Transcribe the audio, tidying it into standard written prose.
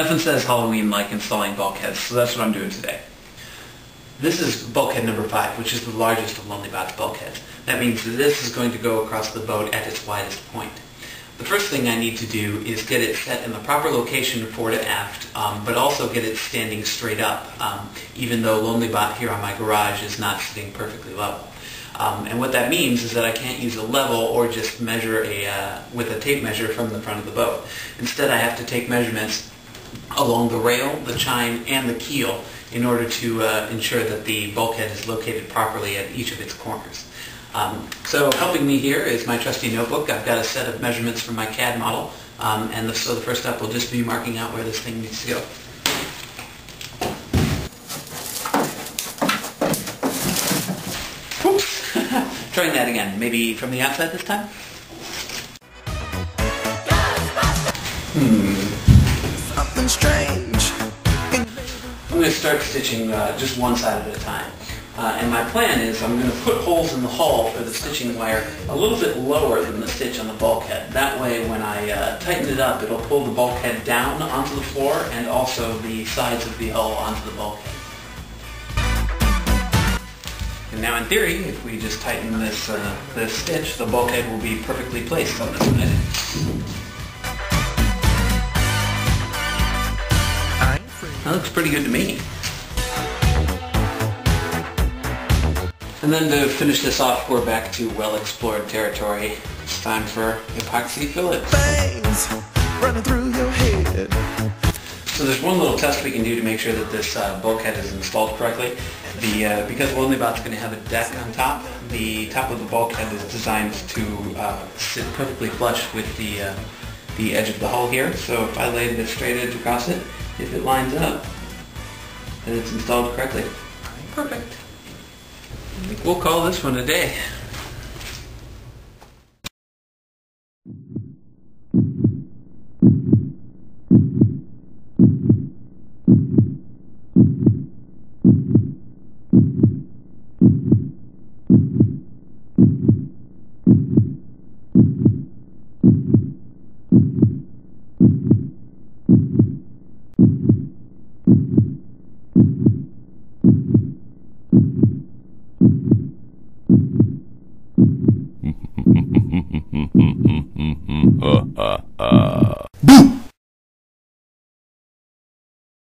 Nothing says Halloween like installing bulkheads, so that's what I'm doing today. This is bulkhead number 5, which is the largest of LonelyBot's bulkheads. That means that this is going to go across the boat at its widest point. The first thing I need to do is get it set in the proper location fore to aft, but also get it standing straight up, even though LonelyBot here on my garage is not sitting perfectly level. And what that means is that I can't use a level or just measure with a tape measure from the front of the boat. Instead, I have to take measurements along the rail, the chine, and the keel in order to ensure that the bulkhead is located properly at each of its corners. So helping me here is my trusty notebook. I've got a set of measurements from my CAD model, so the first step will just be marking out where this thing needs to go. Oops! Trying that again. Maybe from the outside this time? Something strange. I'm going to start stitching just one side at a time. And my plan is I'm going to put holes in the hull for the stitching wire a little bit lower than the stitch on the bulkhead. That way when I tighten it up, it'll pull the bulkhead down onto the floor and also the sides of the hull onto the bulkhead. And now in theory, if we just tighten this stitch, the bulkhead will be perfectly placed on this side. That looks pretty good to me. And then to finish this off, we're back to well-explored territory. It's time for epoxy fillets. Veins running through your head. So there's one little test we can do to make sure that this bulkhead is installed correctly. Because LonelyBot's going to have a deck on top, the top of the bulkhead is designed to sit perfectly flush with the edge of the hull here. So if I lay the straight edge across it, if it lines up, then it's installed correctly. Perfect. I think we'll call this one a day. Ha ha ha.